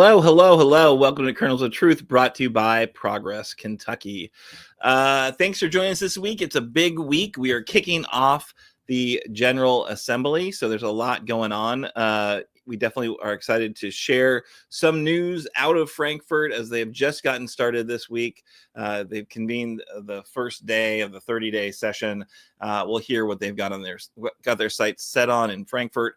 Hello, hello, hello. Welcome to Kernels of Truth, brought to you by Progress Kentucky. Thanks for joining us this week. It's a big week. We are kicking off the General Assembly, so there's a lot going on. We definitely are excited to share some news out of Frankfort as they have just gotten started this week. They've convened the first day of the 30-day session. We'll hear what they've got their sights set on in Frankfort.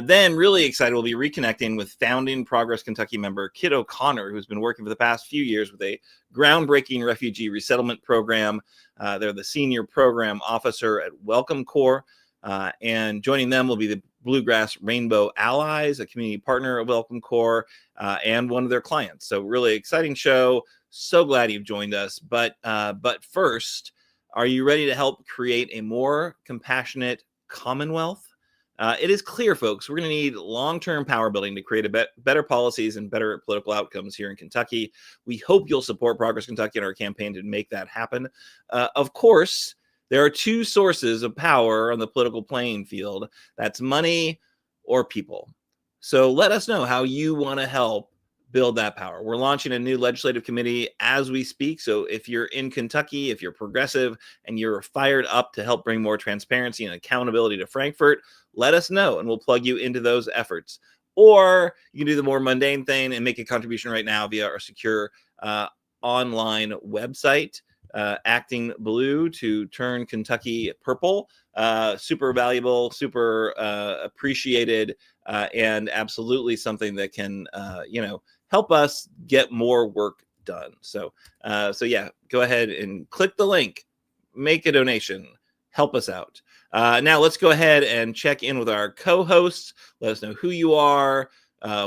Then really excited, we'll be reconnecting with founding Progress Kentucky member Kit O'Connor, who's been working for the past few years with a groundbreaking refugee resettlement program. They're the senior program officer at Welcome Corps. And joining them will be the Bluegrass Rainbow Allies, a community partner of Welcome Corps, and one of their clients. So really exciting show. So glad you've joined us. But first, are you ready to help create a more compassionate Commonwealth? It is clear, folks, we're going to need long-term power building to create better policies and better political outcomes here in Kentucky. We hope you'll support Progress Kentucky in our campaign to make that happen. Of course, there are two sources of power on the political playing field. That's money or people. So let us know how you want to help build that power. We're launching a new legislative committee as we speak. So if you're in Kentucky, if you're progressive and you're fired up to help bring more transparency and accountability to Frankfort, let us know and we'll plug you into those efforts. Or you can do the more mundane thing and make a contribution right now via our secure online website, Acting Blue to Turn Kentucky Purple. Super valuable, super appreciated, and absolutely something that can, help us get more work done. So yeah, go ahead and click the link, make a donation, help us out. Now let's go ahead and check in with our co-hosts. Let us know who you are,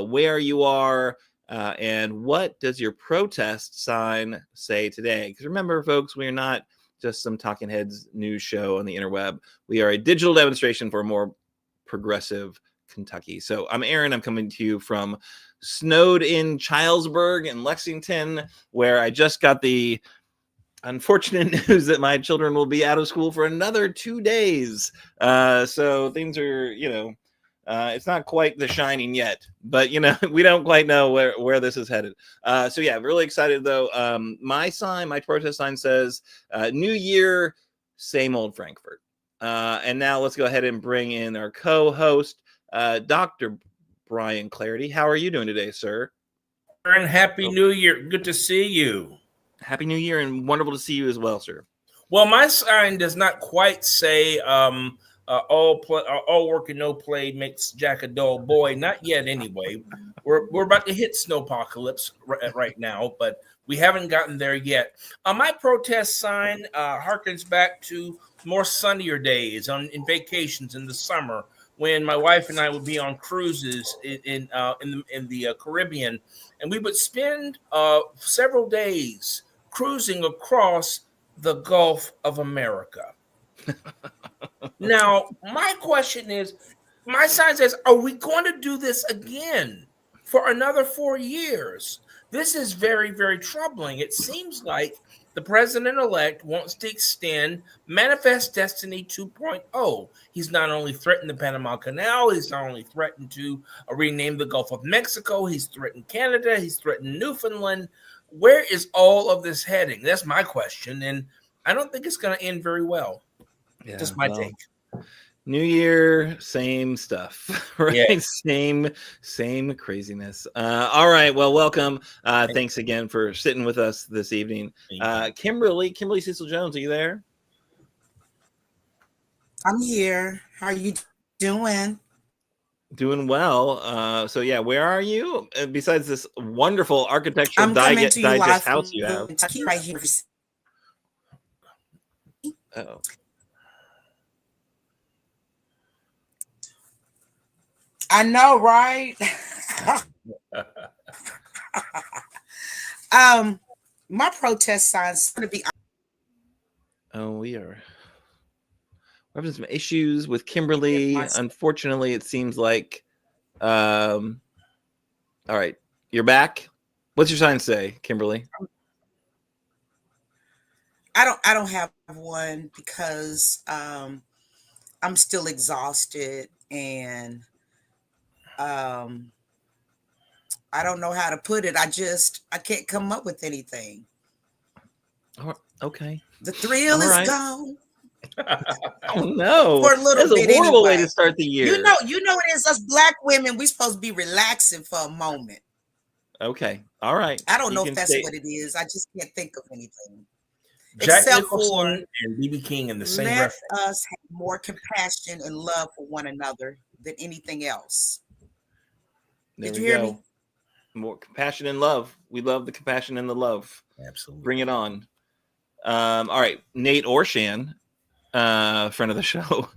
where you are, and what does your protest sign say today? Because remember, folks, we are not just some talking heads news show on the interweb. We are a digital demonstration for a more progressive Kentucky. So I'm Aaron. I'm coming to you from snowed in Childsburg and Lexington, where I just got the unfortunate news that my children will be out of school for another 2 days. So things are, it's not quite the shining yet, but we don't quite know where this is headed. So yeah, really excited though. My protest sign says, New Year, same old Frankfort. And now let's go ahead and bring in our co-host, Dr. Brian Clardy. How are you doing today, sir? Aaron, Happy New Year. Good to see you. Happy New Year and wonderful to see you as well, sir. Well, my sign does not quite say all work and no play makes Jack a dull boy. Not yet, anyway. We're about to hit snowpocalypse right now, but we haven't gotten there yet. My protest sign harkens back to more sunnier days in vacations in the summer, when my wife and I would be on cruises in the Caribbean, and we would spend several days cruising across the Gulf of America. Now, my question is, my sign says, are we going to do this again for another 4 years? This is very, very troubling. It seems like the president-elect wants to extend Manifest Destiny 2.0. He's not only threatened the Panama Canal, he's not only threatened to rename the Gulf of Mexico, he's threatened Canada, he's threatened Newfoundland. Where is all of this heading? That's my question, and I don't think it's going to end very well. Yeah, just my take. New Year, same stuff, right? Yeah. Same craziness. All right. Well, welcome. Thanks again for sitting with us this evening. Kimberly Cecil Jones, are you there? I'm here. How are you doing? Doing well. So yeah, where are you? Besides this wonderful architectural digest house you have. Kentucky, right here. Oh. I know, right? My protest sign's going to be. We're having some issues with Kimberly. Unfortunately, it seems like. All right, you're back. What's your sign say, Kimberly? I don't have one because I'm still exhausted and I don't know how to put it. I can't come up with anything. Oh, okay. The thrill is gone. Oh no. For a little That's bit a horrible anyway. way to start the year. You know it is us Black women. We supposed to be relaxing for a moment. Okay. All right. I don't know if that's what it is. I just can't think of anything. Jack Except Nicholson for and BB King in the same let reference. us have more compassion and love for one another than anything else. There Did you we hear go. me? More compassion and love. We love the compassion and the love. Absolutely. Bring it on. All right. Nate Orshan, friend of the show,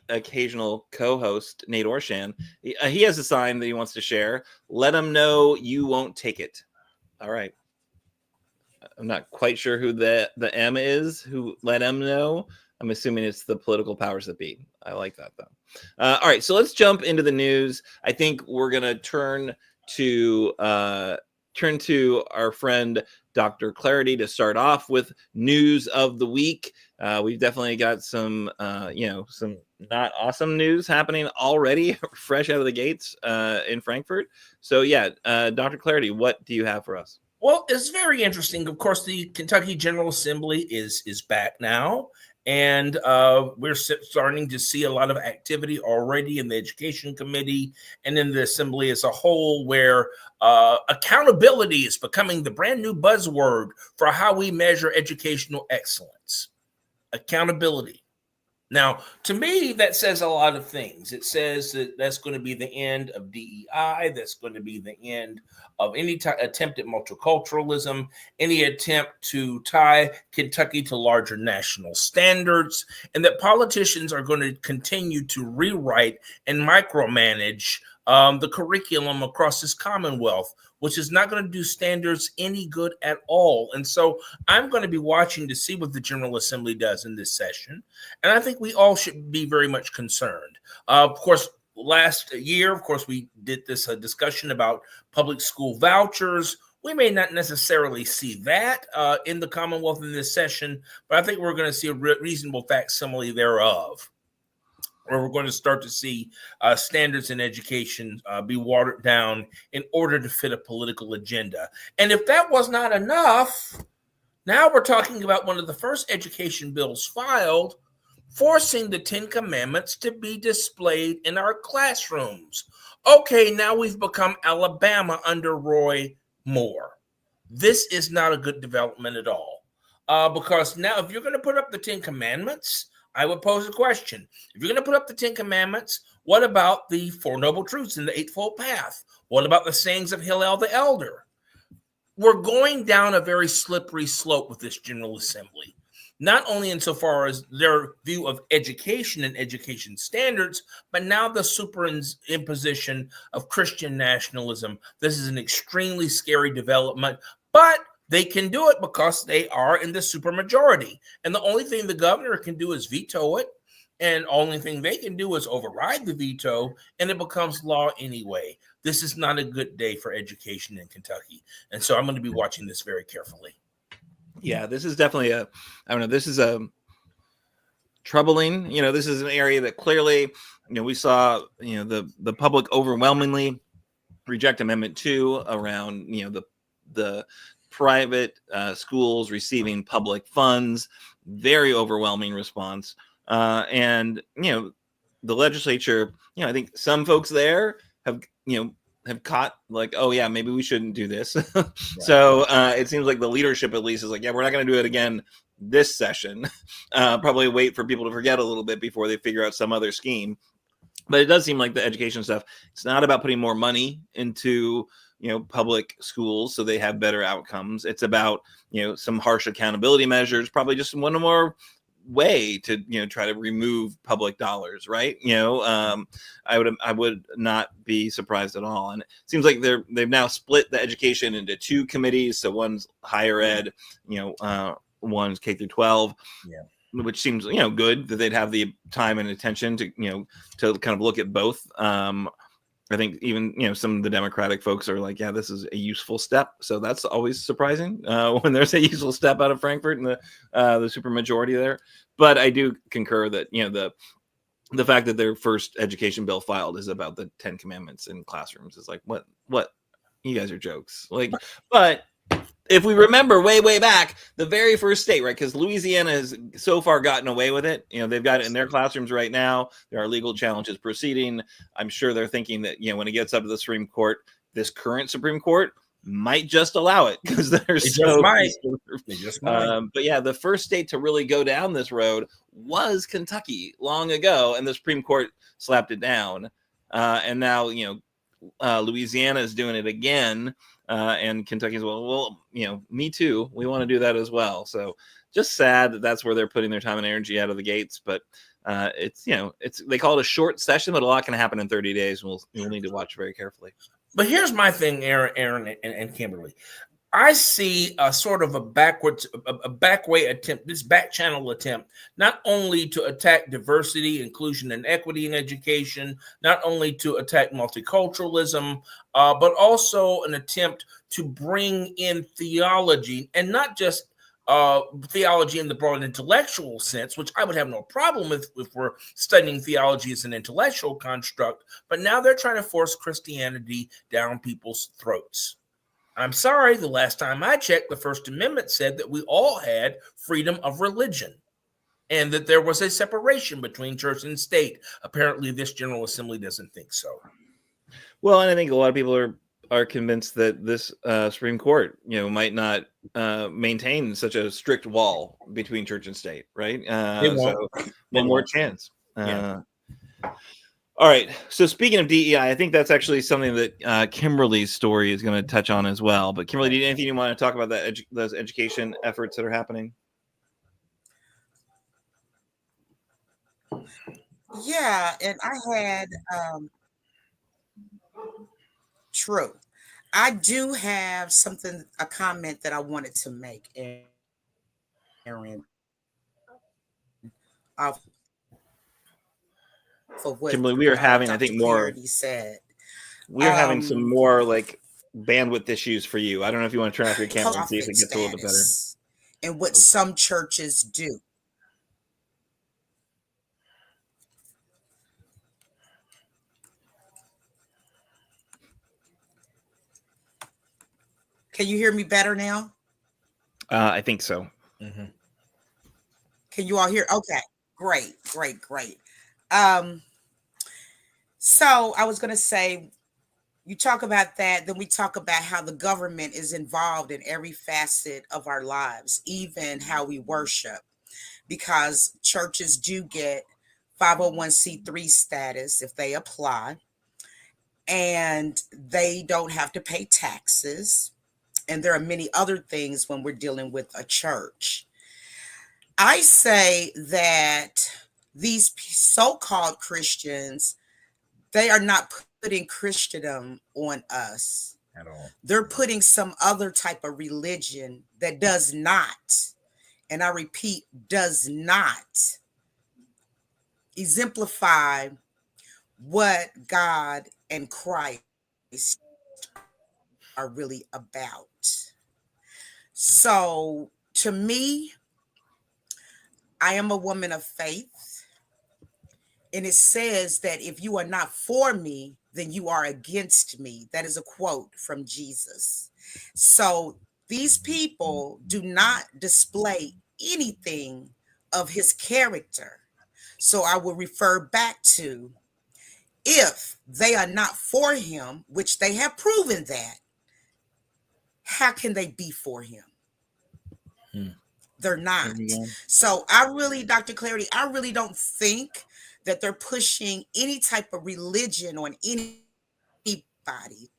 occasional co-host Nate Orshan. He has a sign that he wants to share. Let him know you won't take it. All right. I'm not quite sure who the M is who let M know. I'm assuming it's the political powers that be. I like that though. All right, so let's jump into the news. I think we're gonna turn to our friend Dr. Clardy to start off with news of the week. We've definitely got some some not awesome news happening already, fresh out of the gates in Frankfort. So yeah, Dr. Clardy, what do you have for us? Well, it's very interesting. Of course, the Kentucky General Assembly is back now, and we're starting to see a lot of activity already in the Education Committee and in the Assembly as a whole, where accountability is becoming the brand new buzzword for how we measure educational excellence. Accountability. Now, to me, that says a lot of things. It says that that's going to be the end of DEI. That's going to be the end of any attempt at multiculturalism, any attempt to tie Kentucky to larger national standards, and that politicians are going to continue to rewrite and micromanage the curriculum across this Commonwealth, which is not going to do standards any good at all. And so I'm going to be watching to see what the General Assembly does in this session. And I think we all should be very much concerned. Of course, last year, we did this discussion about public school vouchers. We may not necessarily see that in the Commonwealth in this session, but I think we're going to see a reasonable facsimile thereof, where we're going to start to see standards in education be watered down in order to fit a political agenda. And if that was not enough, now we're talking about one of the first education bills filed, forcing the 10 Commandments to be displayed in our classrooms. Okay, now we've become Alabama under Roy Moore. This is not a good development at all. Because now if you're going to put up the 10 Commandments, I would pose a question. If you're going to put up the 10 Commandments, what about the Four Noble Truths and the Eightfold Path? What about the sayings of Hillel the Elder? We're going down a very slippery slope with this General Assembly, not only insofar as their view of education and education standards, but now the superimposition of Christian nationalism. This is an extremely scary development, but they can do it because they are in the supermajority. And the only thing the governor can do is veto it. And the only thing they can do is override the veto, and it becomes law anyway. This is not a good day for education in Kentucky. And so I'm going to be watching this very carefully. Yeah, this is definitely this is a troubling, this is an area that clearly, we saw, the public overwhelmingly reject Amendment 2 around, the private schools receiving public funds. Very overwhelming response. And the legislature, I think some folks there have caught like, oh yeah, maybe we shouldn't do this. Right. So it seems like the leadership at least is like, yeah, we're not going to do it again this session. Probably wait for people to forget a little bit before they figure out some other scheme. But it does seem like the education stuff, it's not about putting more money into public schools so they have better outcomes. It's about some harsh accountability measures, probably just one more way to try to remove public dollars, right? I would not be surprised at all. And it seems like they've now split the education into two committees. So one's higher ed, one's K through 12. Yeah. Which seems good that they'd have the time and attention to to kind of look at both. I think even some of the Democratic folks are like, yeah, this is a useful step. So that's always surprising when there's a useful step out of Frankfort and the supermajority there. But I do concur that the fact that their first education bill filed is about the 10 Commandments in classrooms is like, what You guys are jokes. Like, but if we remember way back, the very first state, right? Because Louisiana has so far gotten away with it. You know, they've got it in their classrooms right now. There are legal challenges proceeding. I'm sure they're thinking that, you know, when it gets up to the Supreme Court, this current Supreme Court might just allow it because they're so but yeah, the first state to really go down this road was Kentucky long ago, and the Supreme Court slapped it down. And now, you know, Louisiana is doing it again. And Kentucky's well, you know, me too. We want to do that as well. So just sad that that's where they're putting their time and energy out of the gates. But it's, you know, they call it a short session, but a lot can happen in 30 days. We'll need to watch very carefully. But here's my thing, Aaron and Kimberly. I see a sort of a backway attempt, this back channel attempt, not only to attack diversity, inclusion, and equity in education, not only to attack multiculturalism, but also an attempt to bring in theology, and not just theology in the broad intellectual sense, which I would have no problem with if we're studying theology as an intellectual construct, but now they're trying to force Christianity down people's throats. I'm sorry, the last time I checked, the First Amendment said that we all had freedom of religion and that there was a separation between church and state. Apparently, this General Assembly doesn't think so. Well, and I think a lot of people are convinced that this Supreme Court, you know, might not maintain such a strict wall between church and state, right? So one more chance. Yeah. All right. So speaking of DEI, I think that's actually something that Kimberly's story is going to touch on as well. But Kimberly, do you have anything you want to talk about those education efforts that are happening? Yeah, and I had true. I do have a comment that I wanted to make, Aaron. For what Kimberly, we are having, Dr. I think, more. Said. We're having some more like bandwidth issues for you. I don't know if you want to turn off your camera and see if it gets a little bit better. And what some churches do. Can you hear me better now? I think so. Mm-hmm. Can you all hear? Okay, great. So I was going to say, you talk about that, then we talk about how the government is involved in every facet of our lives, even how we worship, because churches do get 501c3 status if they apply, and they don't have to pay taxes. And there are many other things when we're dealing with a church. I say that these so-called Christians, they are not putting Christendom on us at all. They're putting some other type of religion that does not, and I repeat, does not exemplify what God and Christ are really about. So to me, I am a woman of faith. And it says that if you are not for me, then you are against me. That is a quote from Jesus. So these people do not display anything of his character. So I will refer back to, if they are not for him, which they have proven that, how can they be for him? They're not. So I really, Dr. Clardy, I really don't think that they're pushing any type of religion on anybody,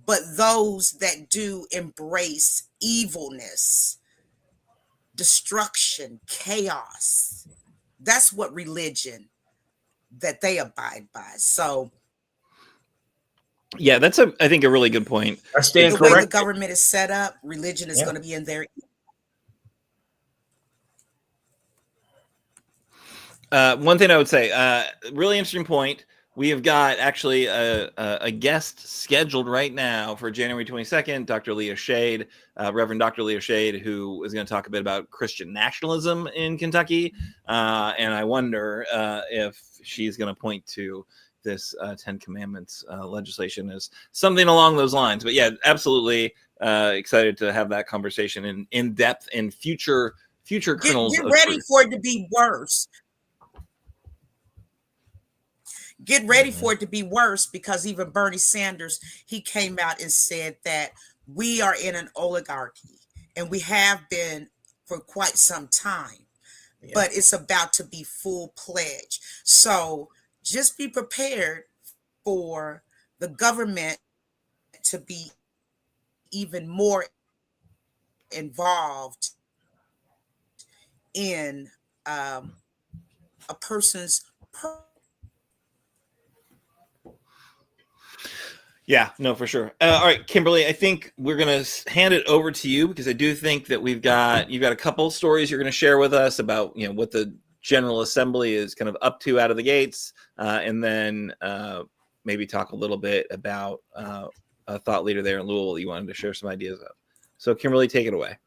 but those that do embrace evilness, destruction, chaos. That's what religion that they abide by. So yeah, that's I think a really good point. I stand the corrected. way the government is set up, religion is going to be in there. One thing I would say, really interesting point. We have got actually a guest scheduled right now for January 22nd, Dr. Leah Shade, Reverend Dr. Leah Shade, who is going to talk a bit about Christian nationalism in Kentucky. And I wonder if she's going to point to this 10 Commandments legislation as something along those lines. But yeah, absolutely excited to have that conversation in depth in future kernels Get of ready truth. for it to be worse. Get ready for it to be worse, because even Bernie Sanders, he came out and said that we are in an oligarchy, and we have been for quite some time, but it's about to be full-fledged. So just be prepared for the government to be even more involved in a person's Yeah, no, for sure. All right, Kimberly, I think we're going to hand it over to you, because I do think that you've got a couple stories you're going to share with us about, what the General Assembly is kind of up to out of the gates, and then maybe talk a little bit about a thought leader there in Louisville that you wanted to share some ideas of. So, Kimberly, take it away.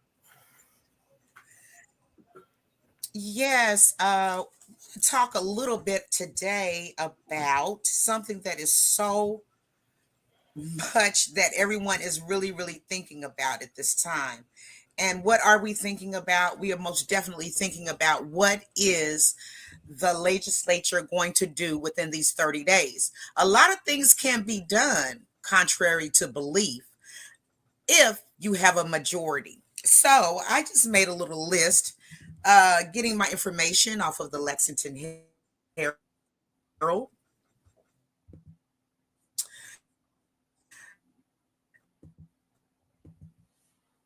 Yes, talk a little bit today about something that is so much that everyone is really, really thinking about at this time. And what are we thinking about? We are most definitely thinking about what is the legislature going to do within these 30 days. A lot of things can be done contrary to belief if you have a majority. So I just made a little list, getting my information off of the Lexington Herald.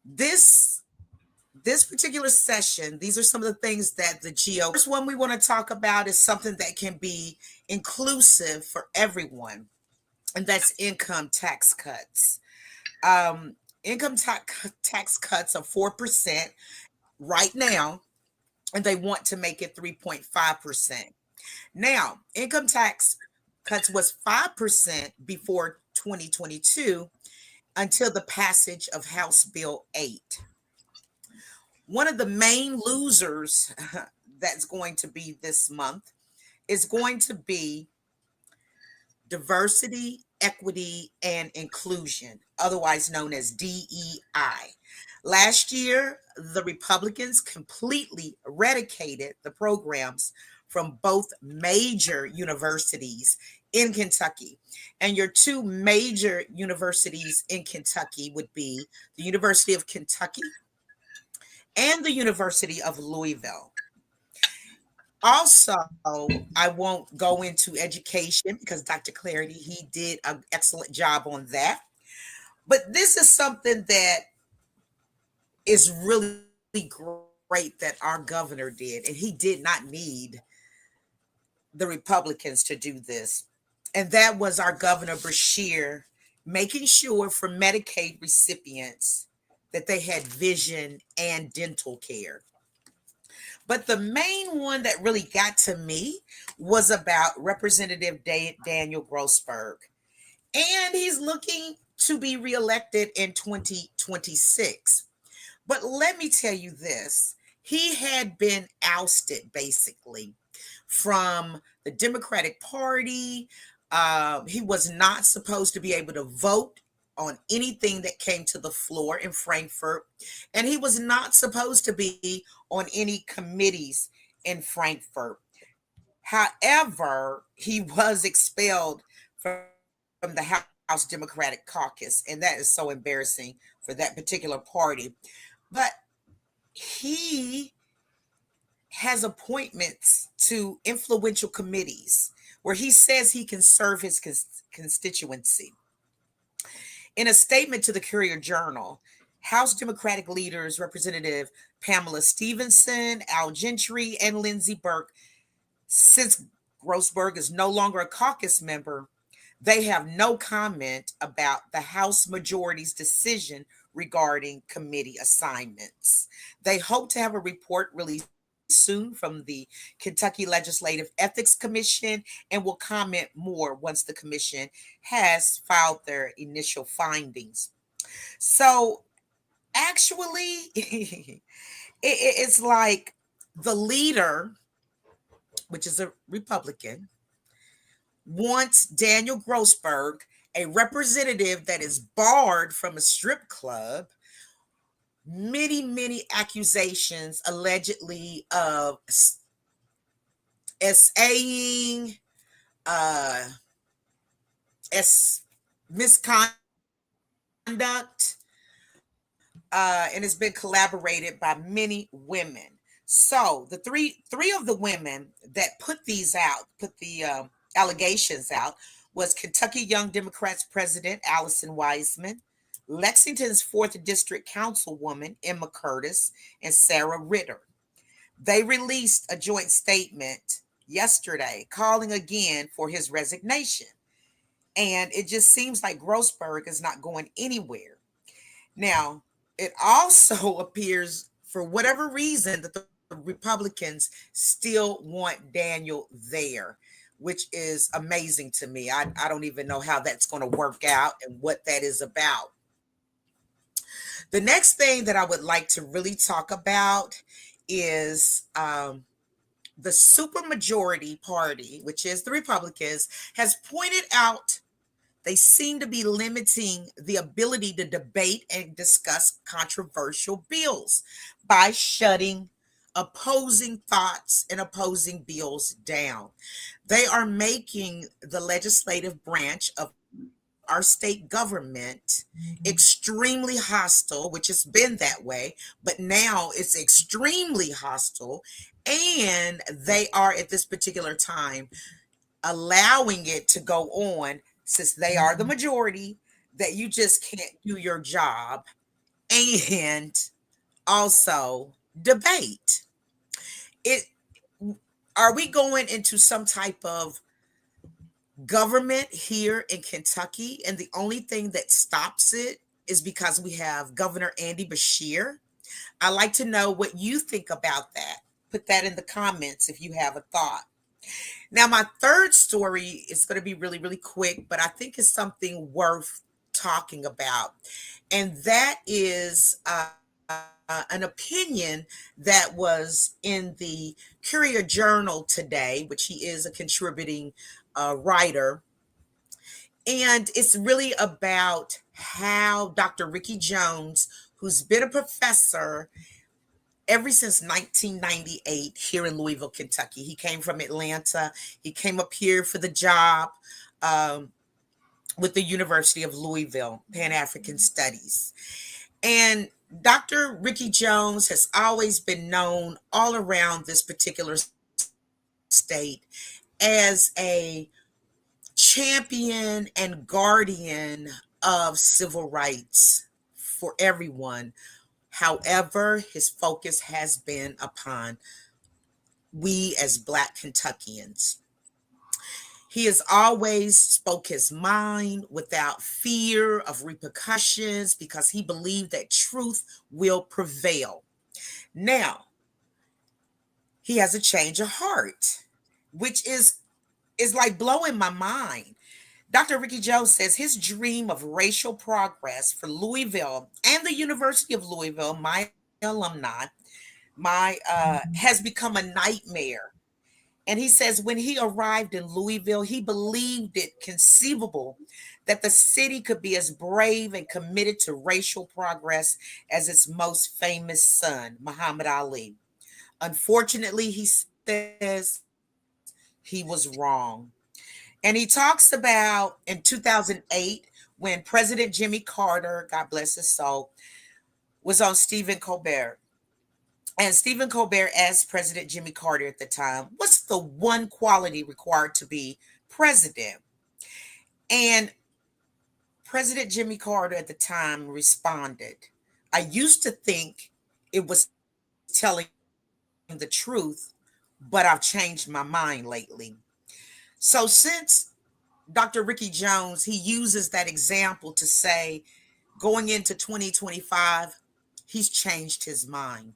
This particular session, these are some of the things that the GOP. First one we want to talk about is something that can be inclusive for everyone, and that's income tax cuts. Income tax cuts are 4% right now, and they want to make it 3.5%. Now, income tax cuts was 5% before 2022 until the passage of House Bill 8. One of the main losers that's going to be this month is going to be diversity, equity, and inclusion, otherwise known as DEI. Last year, the Republicans completely eradicated the programs from both major universities in Kentucky. And your two major universities in Kentucky would be the University of Kentucky and the University of Louisville. Also, I won't go into education because Dr. Clardy, he did an excellent job on that. But this is something that is really great that our governor did, and he did not need the Republicans to do this. And that was our Governor Beshear making sure for Medicaid recipients that they had vision and dental care. But the main one that really got to me was about Representative Daniel Grossberg. And he's looking to be reelected in 2026. But let me tell you this. He had been ousted, basically, from the Democratic Party. He was not supposed to be able to vote on anything that came to the floor in Frankfort, and he was not supposed to be on any committees in Frankfort. However, he was expelled from the House Democratic Caucus, and that is so embarrassing for that particular party. But he has appointments to influential committees where he says he can serve his constituency. In a statement to the Courier Journal, House Democratic leaders Representative Pamela Stevenson, Al Gentry, and Lindsey Burke, since Grossberg is no longer a caucus member, they have no comment about the House majority's decision regarding committee assignments. They hope to have a report released soon from the Kentucky Legislative Ethics Commission and will comment more once the commission has filed their initial findings. So actually, it's like the leader, which is a Republican, wants Daniel Grossberg, a representative that is barred from a strip club, many accusations allegedly of SAing, misconduct, and it's been collaborated by many women. So the three of the women that put the allegations out was Kentucky Young Democrats President Allison Wiseman, Lexington's 4th District Councilwoman Emma Curtis, and Sarah Ritter. They released a joint statement yesterday calling again for his resignation. And it just seems like Grossberg is not going anywhere. Now, it also appears, for whatever reason, that the Republicans still want Daniel there, which is amazing to me. I don't even know how that's going to work out and what that is about. The next thing that I would like to really talk about is the supermajority party, which is the Republicans, has pointed out they seem to be limiting the ability to debate and discuss controversial bills by shutting opposing thoughts and opposing bills down. They are making the legislative branch of our state government extremely hostile, which has been that way, but now it's extremely hostile. And they are at this particular time allowing it to go on, since they are the majority, that you just can't do your job and also debate. Are we going into some type of government here in Kentucky, and the only thing that stops it is because we have Governor Andy Beshear? I'd like to know what you think about that. Put that in the comments if you have a thought. Now, my third story is going to be really quick, but I think it's something worth talking about. And that is an opinion that was in the Courier Journal today, which he is a contributing writer. And it's really about how Dr. Ricky Jones, who's been a professor ever since 1998 here in Louisville, Kentucky. He came from Atlanta. He came up here for the job with the University of Louisville, Pan-African Studies. And Dr. Ricky Jones has always been known all around this particular state as a champion and guardian of civil rights for everyone. However, his focus has been upon we as Black Kentuckians. He has always spoke his mind without fear of repercussions because he believed that truth will prevail. Now, he has a change of heart, which is like blowing my mind. Dr. Ricky Jones says his dream of racial progress for Louisville and the University of Louisville, my alumni, has become a nightmare. And he says when he arrived in Louisville, he believed it conceivable that the city could be as brave and committed to racial progress as its most famous son, Muhammad Ali. Unfortunately, he says he was wrong. And he talks about in 2008, when President Jimmy Carter, God bless his soul, was on Stephen Colbert. And Stephen Colbert asked President Jimmy Carter at the time, what's the one quality required to be president? And President Jimmy Carter at the time responded, I used to think it was telling the truth, but I've changed my mind lately. So since Dr. Ricky Jones, he uses that example to say, going into 2025, he's changed his mind.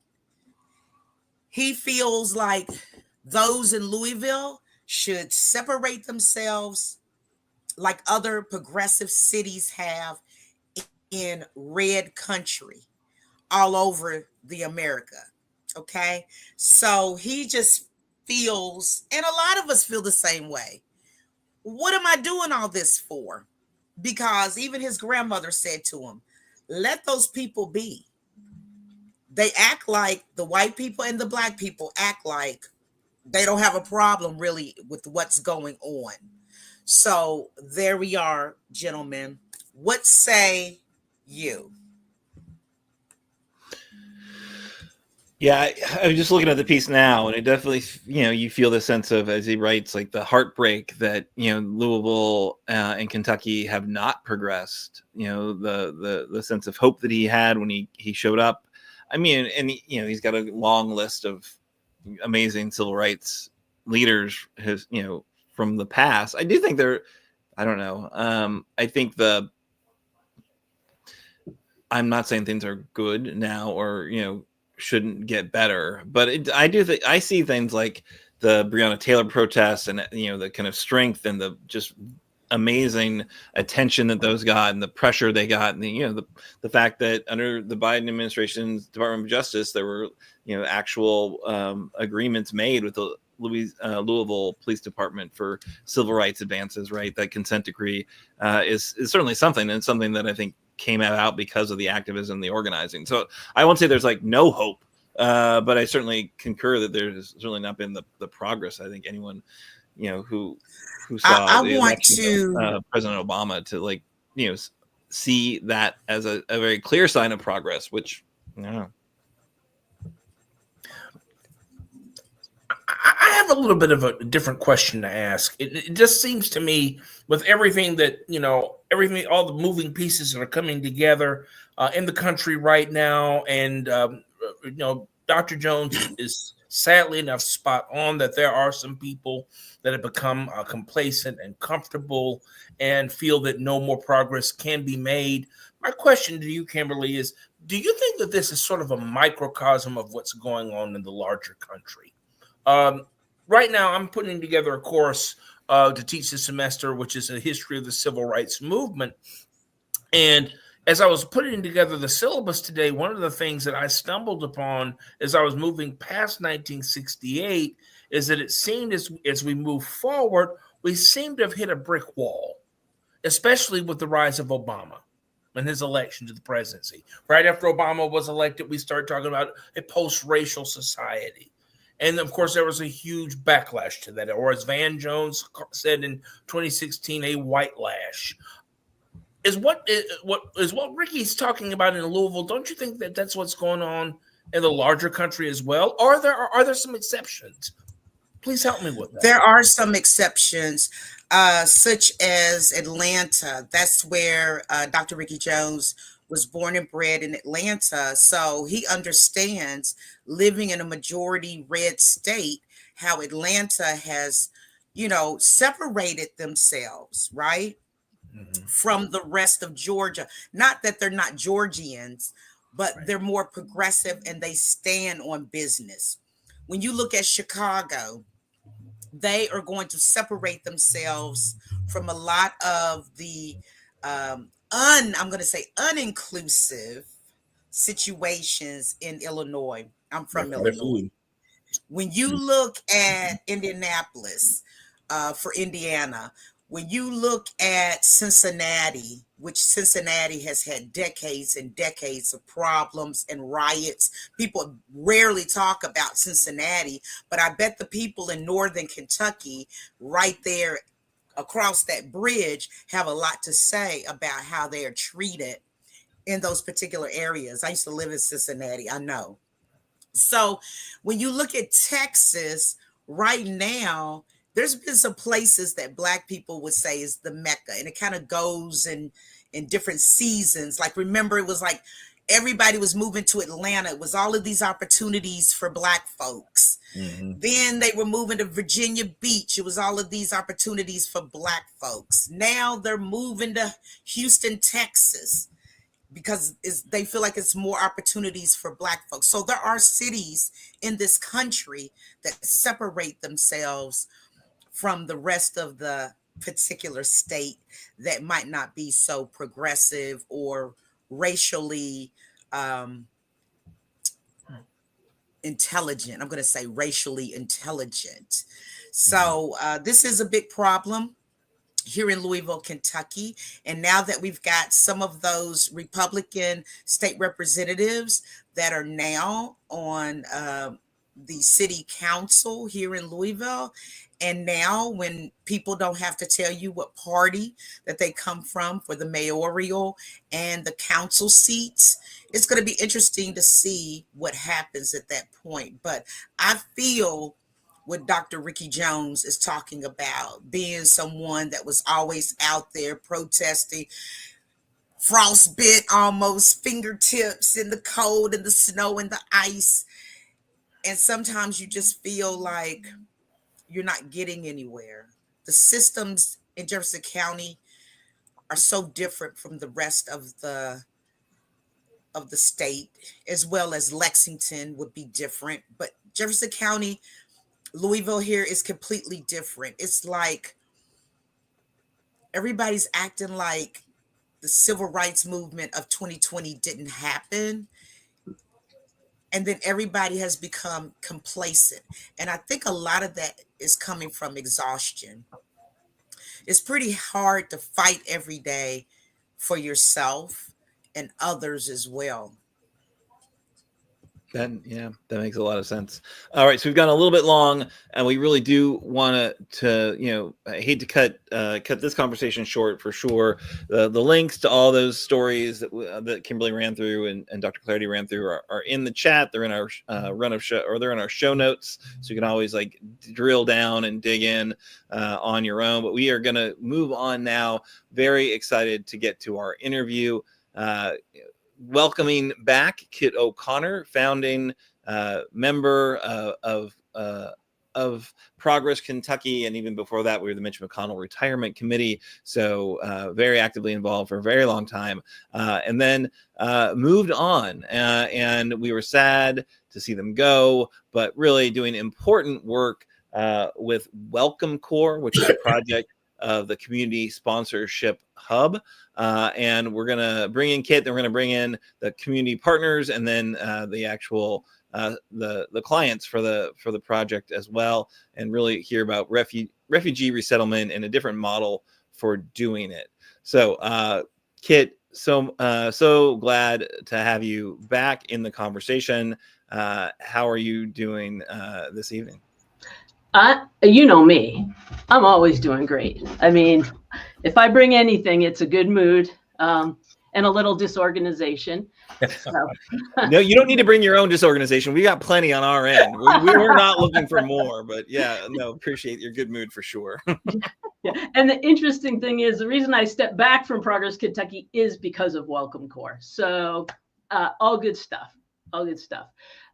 He feels like those in Louisville should separate themselves like other progressive cities have in red country all over the America. Okay. So he just feels, and a lot of us feel the same way. what am I doing all this for? Because even his grandmother said to him, let those people be. They act like the white people and the black people act like they don't have a problem really with what's going on. So there we are, gentlemen. What say you? Yeah, I'm just looking at the piece now, and it definitely, you feel the sense of, as he writes, like the heartbreak that Louisville and Kentucky have not progressed. The sense of hope that he had when he showed up. I mean, and he's got a long list of amazing civil rights leaders, from the past. I do think I don't know. I think I'm not saying things are good now or shouldn't get better, but I do think I see things like the Breonna Taylor protests and the kind of strength and the just amazing attention that those got and the pressure they got, and the fact that under the Biden administration's Department of Justice there were actual agreements made with the Louisville Police Department for civil rights advances. Right, that consent decree is certainly something, and something that I think came out because of the activism, the organizing. So I won't say there's like no hope, but I certainly concur that there's certainly not been the progress. I think anyone, who saw I the want election of President Obama to see that as a very clear sign of progress, which, I have a little bit of a different question to ask. It just seems to me, with everything that, everything, all the moving pieces that are coming together in the country right now, and, Dr. Jones is sadly enough spot on that there are some people that have become complacent and comfortable and feel that no more progress can be made. My question to you, Kimberly, is, do you think that this is sort of a microcosm of what's going on in the larger country? Right now, I'm putting together a course to teach this semester, which is a history of the civil rights movement. And as I was putting together the syllabus today, one of the things that I stumbled upon as I was moving past 1968 is that it seemed as we move forward, we seem to have hit a brick wall, especially with the rise of Obama and his election to the presidency. Right after Obama was elected, we started talking about a post-racial society. And of course, there was a huge backlash to that, or as Van Jones said in 2016, a white lash. Is what Ricky's talking about in Louisville? Don't you think that that's what's going on in the larger country as well? Or are there some exceptions? Please help me with that. There are some exceptions, such as Atlanta. That's where Dr. Ricky Jones was born and bred, in Atlanta. So he understands, living in a majority red state, how Atlanta has, separated themselves, right, from the rest of Georgia. Not that they're not Georgians, but they're more progressive and they stand on business. When you look at Chicago, they are going to separate themselves from a lot of the I'm going to say uninclusive situations in Illinois. I'm from Illinois. When you look at Indianapolis, for Indiana, when you look at Cincinnati, which Cincinnati has had decades and decades of problems and riots. People rarely talk about Cincinnati, but I bet the people in northern Kentucky, right there across that bridge, have a lot to say about how they are treated in those particular areas. I used to live in Cincinnati, I know. So when you look at Texas right now, there's been some places that Black people would say is the Mecca, and it kind of goes in different seasons. Like, remember, it was like everybody was moving to Atlanta. It was all of these opportunities for Black folks. Then they were moving to Virginia Beach. It was all of these opportunities for Black folks. Now they're moving to Houston, Texas, because they feel like it's more opportunities for Black folks. So there are cities in this country that separate themselves from the rest of the particular state that might not be so progressive or racially intelligent. I'm going to say racially intelligent. So this is a big problem. here in Louisville, Kentucky. And now that we've got some of those Republican state representatives that are now on the city council here in Louisville, and now when people don't have to tell you what party that they come from for the mayoral and the council seats, it's going to be interesting to see what happens at that point. But I feel what Dr. Ricky Jones is talking about, being someone that was always out there protesting, frostbit almost, fingertips in the cold and the snow and the ice. And sometimes you just feel like you're not getting anywhere. The systems in Jefferson County are so different from the rest of the state, as well as Lexington would be different. But Jefferson County, Louisville here is completely different. It's like everybody's acting like the civil rights movement of 2020 didn't happen. And then everybody has become complacent. And I think a lot of that is coming from exhaustion. It's pretty hard to fight every day for yourself and others as well. That makes a lot of sense. All right, so we've gone a little bit long, and we really do want to I hate to cut this conversation short for sure. The links to all those stories that Kimberly ran through and Dr. Clardy ran through are in the chat. They're in our they're in our show notes, so you can always like drill down and dig in on your own. But we are going to move on now. Very excited to get to our interview. Welcoming back Kit O'Connor, founding member of Progress Kentucky, and even before that, we were the Mitch McConnell Retirement Committee, so very actively involved for a very long time, and then moved on, and we were sad to see them go, but really doing important work with Welcome Corps, which is a project of the Community Sponsorship Hub. And we're going to bring in Kit, then we're going to bring in the community partners, and then the actual the clients for the project as well, and really hear about refugee resettlement and a different model for doing it. So Kit, so glad to have you back in the conversation. How are you doing this evening? You know me, I'm always doing great. I mean, if I bring anything, it's a good mood and a little disorganization. So. No, you don't need to bring your own disorganization. We got plenty on our end. We were not looking for more, but appreciate your good mood for sure. Yeah. And the interesting thing is the reason I stepped back from Progress Kentucky is because of Welcome Corps. So all good stuff. All good stuff.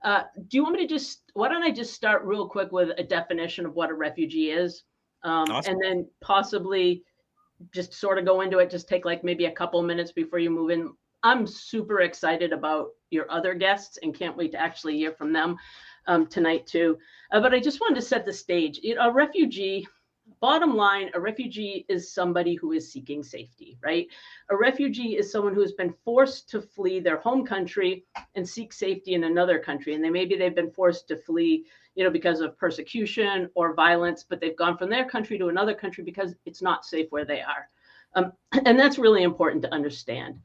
Do you want me to why don't I just start real quick with a definition of what a refugee is? Awesome. And then possibly just sort of go into it, just take like maybe a couple minutes before you move in. I'm super excited about your other guests and can't wait to actually hear from them tonight too. But I just wanted to set the stage. A refugee, bottom line, a refugee is somebody who is seeking safety, right? A refugee is someone who has been forced to flee their home country and seek safety in another country. And they've been forced to flee, because of persecution or violence, but they've gone from their country to another country because it's not safe where they are. And that's really important to understand.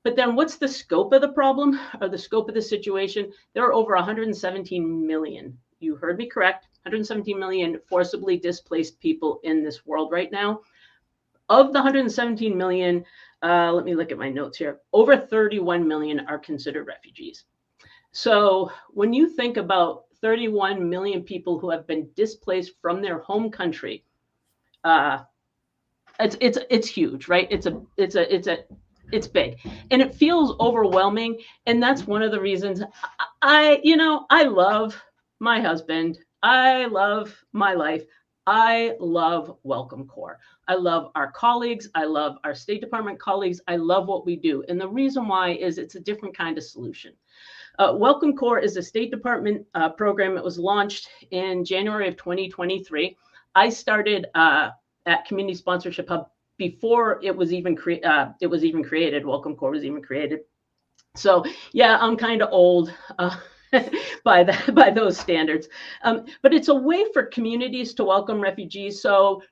But then what's the scope of the problem or the scope of the situation? There are over 117 million. You heard me correct. 117 million forcibly displaced people in this world right now. Of the 117 million, let me look at my notes here. Over 31 million are considered refugees. So when you think about 31 million people who have been displaced from their home country, it's huge, right? It's big, and it feels overwhelming. And that's one of the reasons I love my husband. I love my life. I love Welcome Corps. I love our colleagues. I love our State Department colleagues. I love what we do. And the reason why is it's a different kind of solution. Welcome Corps is a State Department program that was launched in January of 2023. I started at Community Sponsorship Hub before it was even created. Welcome Corps was even created. So yeah, I'm kind of old. By those standards. But it's a way for communities to welcome refugees. So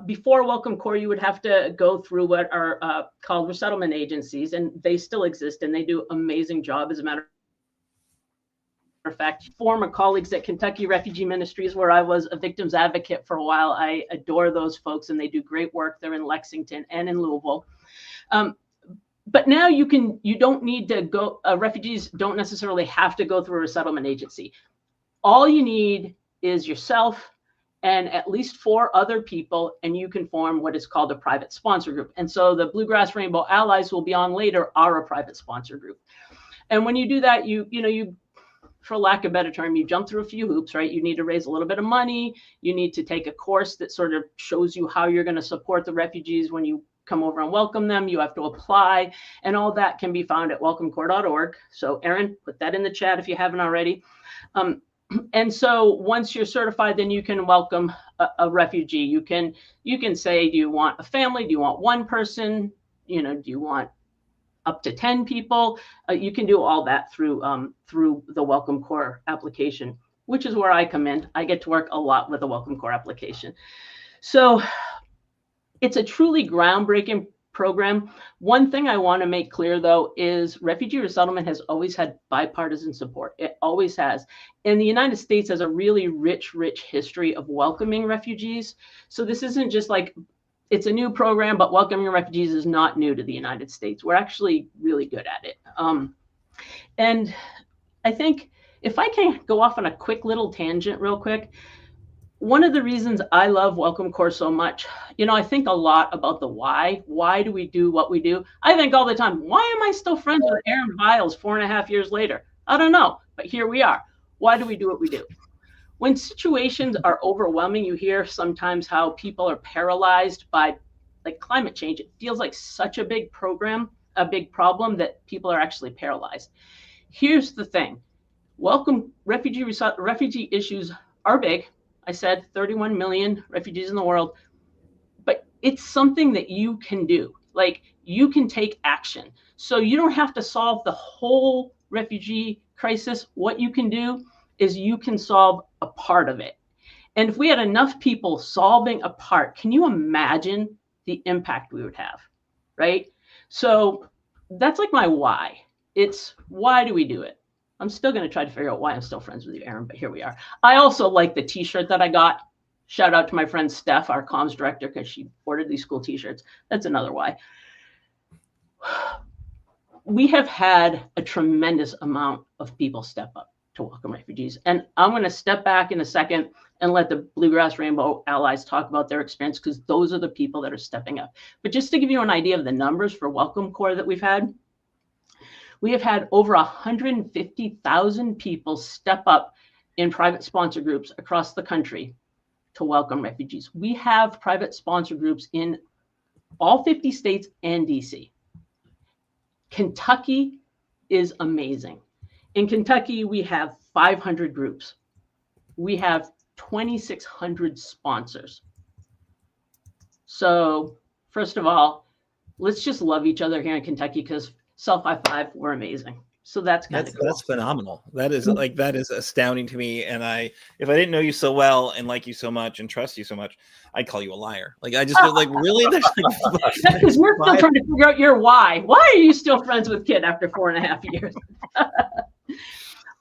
before Welcome Corps, you would have to go through what are called resettlement agencies, and they still exist, and they do an amazing job. As a matter of fact, former colleagues at Kentucky Refugee Ministries, where I was a victims advocate for a while, I adore those folks, and they do great work. They're in Lexington and in Louisville. But now you don't need to go, refugees don't necessarily have to go through a resettlement agency. All you need is yourself and at least 4 other people, and you can form what is called a private sponsor group. And so the Bluegrass Rainbow Allies will be on later are a private sponsor group. And when you do that, you for lack of a better term, you jump through a few hoops, right? You need to raise a little bit of money. You need to take a course that sort of shows you how you're going to support the refugees when you come over and welcome them. You have to apply, and all that can be found at welcomecorps.org. So Erin, put that in the chat if you haven't already. And so once you're certified, then you can welcome a refugee. You can say, do you want a family? Do you want one person? Do you want up to 10 people? You can do all that through the Welcome Corps application, which is where I come in. I get to work a lot with the Welcome Corps application. So it's a truly groundbreaking program. One thing I want to make clear, though, is refugee resettlement has always had bipartisan support. It always has. And the United States has a really rich history of welcoming refugees. So this isn't just like, it's a new program, but welcoming refugees is not new to the United States. We're actually really good at it. And I think if I can go off on a quick little tangent real quick, one of the reasons I love Welcome Corps so much, I think a lot about the why. Why do we do what we do? I think all the time, why am I still friends with Aaron Biles 4.5 years later? I don't know, but here we are. Why do we do what we do? When situations are overwhelming, you hear sometimes how people are paralyzed by like climate change. It feels like such a big problem that people are actually paralyzed. Here's the thing. Refugee issues are big. I said 31 million refugees in the world, but it's something that you can do. Like, you can take action. So you don't have to solve the whole refugee crisis. What you can do is you can solve a part of it. And if we had enough people solving a part, can you imagine the impact we would have, right? So that's like my why. It's why do we do it? I'm still going to try to figure out why I'm still friends with you, Aaron, but here we are. I also like the t-shirt that I got. Shout out to my friend Steph, our comms director, because she ordered these cool t-shirts. That's another why. We have had a tremendous amount of people step up to welcome refugees. And I'm going to step back in a second and let the Bluegrass Rainbow Allies talk about their experience, because those are the people that are stepping up. But just to give you an idea of the numbers for Welcome Corps that we have had over 150,000 people step up in private sponsor groups across the country to welcome refugees. We have private sponsor groups in all 50 states and DC. Kentucky is amazing. In Kentucky, we have 500 groups. We have 2,600 sponsors. So first of all, let's just love each other here in Kentucky, because self-high-five, we're amazing. So that's kind of cool. That's phenomenal. That is astounding to me. And if I didn't know you so well and like you so much and trust you so much, I'd call you a liar. Like, I just feel like, really? That's because we're still trying to figure out your why. Why are you still friends with Kid after 4.5 years?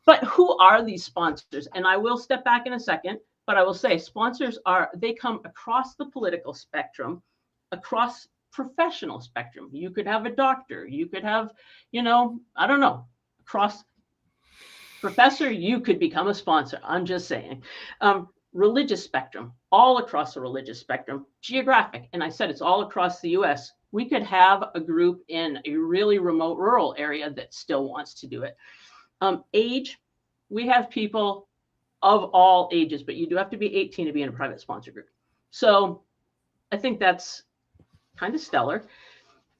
But who are these sponsors? And I will step back in a second, but I will say sponsors they come across the political spectrum, across professional spectrum. You could have a doctor, you could have, I don't know, across professor, you could become a sponsor. I'm just saying. Religious spectrum, all across the religious spectrum, geographic. And I said it's all across the US. We could have a group in a really remote rural area that still wants to do it. Age, we have people of all ages, but you do have to be 18 to be in a private sponsor group. So I think that's kind of stellar.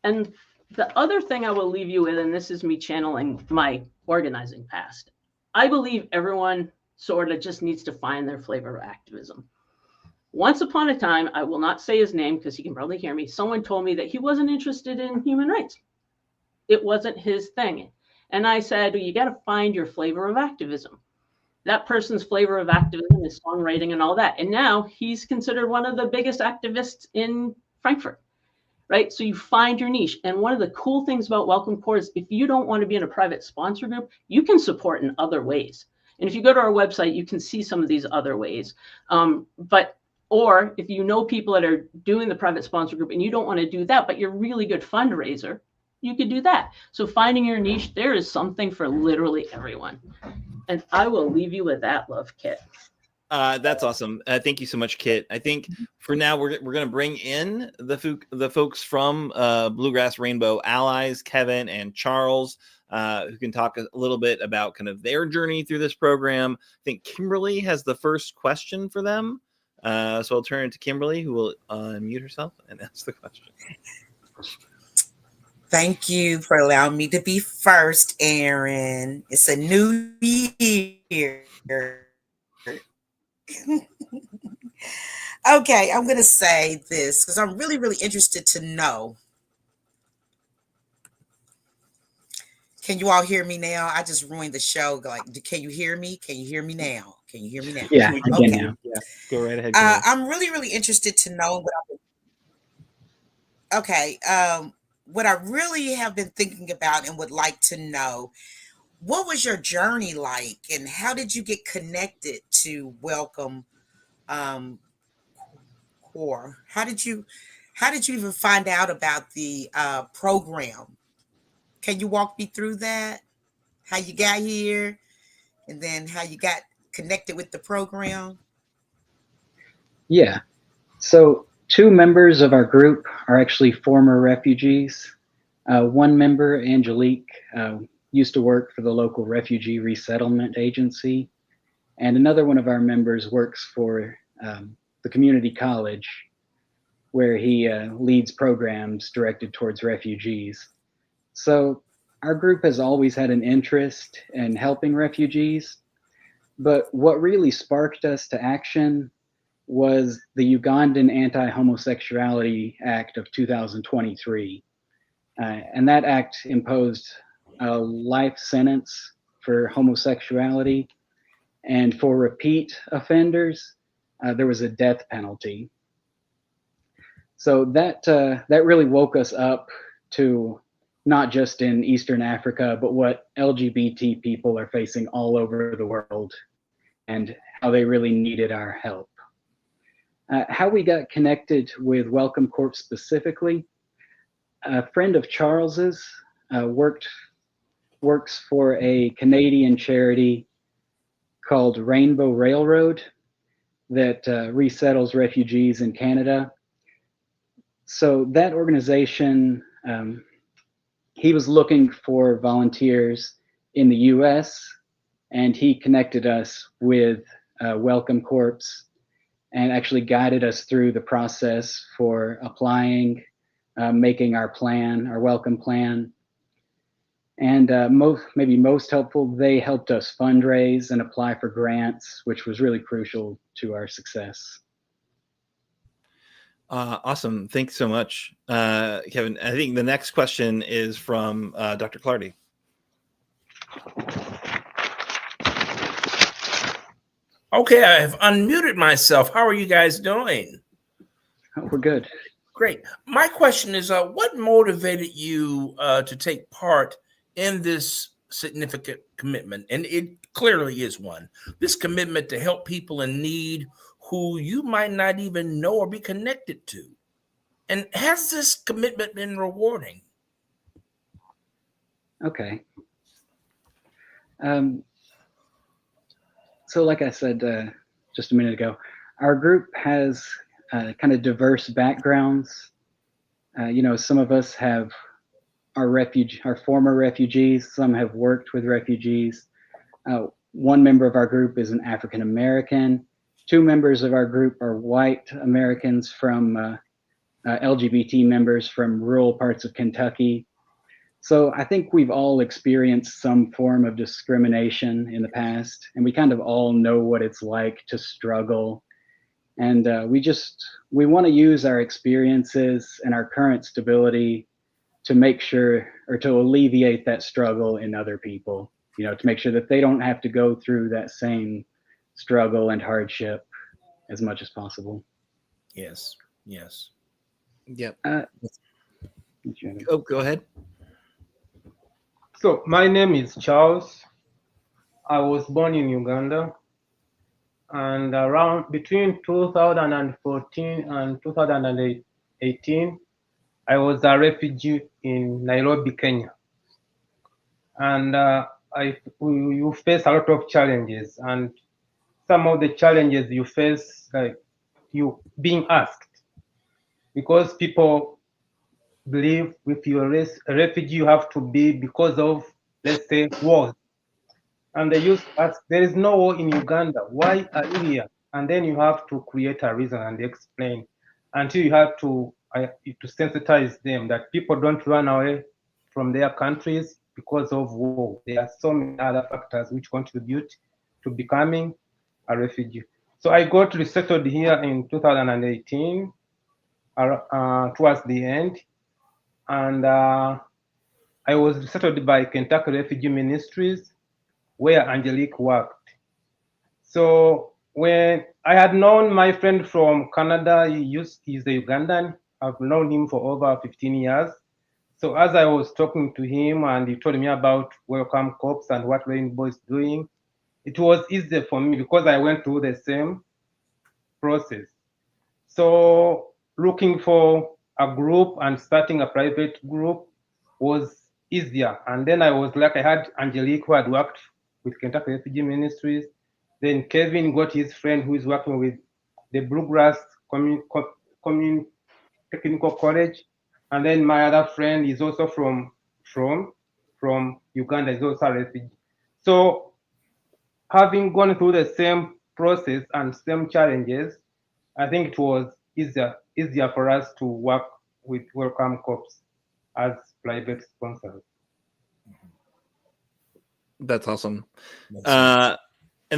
And the other thing I will leave you with, and this is me channeling my organizing past, I believe everyone sort of just needs to find their flavor of activism. Once upon a time, I will not say his name because he can probably hear me, someone told me that he wasn't interested in human rights. It wasn't his thing. And I said, well, you got to find your flavor of activism. that person's flavor of activism is songwriting and all that. And now he's considered one of the biggest activists in Frankfort, right? So you find your niche. And one of the cool things about Welcome Corps is if you don't want to be in a private sponsor group, you can support in other ways. And if you go to our website, you can see some of these other ways. Or if you know people that are doing the private sponsor group and you don't want to do that, but you're a really good fundraiser, you could do that. So finding your niche, there is something for literally everyone. And I will leave you with that, love, Kit. That's awesome. Thank you so much, Kit. I think for now we're going to bring in the folks from Bluegrass Rainbow Allies, Kevin and Charles, who can talk a little bit about kind of their journey through this program. I think Kimberly has the first question for them. So I'll turn it to Kimberly, who will unmute herself and ask the question. Thank you for allowing me to be first, Aaron. It's a new year. Okay, I'm going to say this because I'm really, really interested to know. Can you all hear me now? I just ruined the show. Like, can you hear me? Can you hear me now? Can you hear me now? Yeah, okay. Now. Yeah, go right ahead. I'm really, really interested to know what I really have been thinking about and would like to know. What was your journey like, and how did you get connected to Welcome Corps? How did you even find out about the program? Can you walk me through that? How you got here, and then how you got connected with the program? Yeah. So 2 members of our group are actually former refugees. One member, Angelique, used to work for the local refugee resettlement agency. And another one of our members works for the community college, where he leads programs directed towards refugees. So our group has always had an interest in helping refugees, but what really sparked us to action was the Ugandan Anti-Homosexuality Act of 2023. And that act imposed a life sentence for homosexuality, and for repeat offenders, there was a death penalty. So that really woke us up to not just in Eastern Africa, but what LGBT people are facing all over the world and how they really needed our help. How we got connected with Welcome Corps specifically, a friend of Charles's works for a Canadian charity called Rainbow Railroad that resettles refugees in Canada. So that organization, he was looking for volunteers in the US, and he connected us with Welcome Corps and actually guided us through the process for applying, making our plan, our welcome plan. And most helpful, they helped us fundraise and apply for grants, which was really crucial to our success. Awesome. Thanks so much, Kevin. I think the next question is from Dr. Clardy. Okay, I have unmuted myself. How are you guys doing? Oh, we're good. Great. My question is, what motivated you to take part in this significant commitment? And it clearly is one. This commitment to help people in need who you might not even know or be connected to. And has this commitment been rewarding? Okay. So like I said just a minute ago, our group has kind of diverse backgrounds. Some of us have our former refugees, some have worked with refugees. One member of our group is an African American. 2 members of our group are white Americans from LGBT members from rural parts of Kentucky. So I think we've all experienced some form of discrimination in the past, and we kind of all know what it's like to struggle. And we want to use our experiences and our current stability to make sure, or to alleviate that struggle in other people. to make sure that they don't have to go through that same struggle and hardship as much as possible. Yes. Yes. Yep. Go ahead. So my name is Charles. I was born in Uganda, and around between 2014 and 2018, I was a refugee in Nairobi, Kenya. And you face a lot of challenges, and some of the challenges you face, like you being asked, because people believe if you're a refugee, you have to be because of, let's say, wars. And they used to ask, there is no war in Uganda. Why are you here? And then you have to create a reason and explain until you have to sensitize them that people don't run away from their countries because of war. There are so many other factors which contribute to becoming a refugee. So I got resettled here in 2018, towards the end. And I was resettled by Kentucky Refugee Ministries, where Angelique worked. So when I had known my friend from Canada, he's a Ugandan. I've known him for over 15 years. So as I was talking to him and he told me about Welcome Corps and what Rainbow is doing, it was easier for me because I went through the same process. So looking for a group and starting a private group was easier. And then I was like, I had Angelique who had worked with Kentucky Refugee Ministries. Then Kevin got his friend who is working with the Bluegrass Technical College. And then my other friend is also from Uganda, is also a refugee. So having gone through the same process and same challenges, I think it was easier for us to work with Welcome Corps as private sponsors. That's awesome. And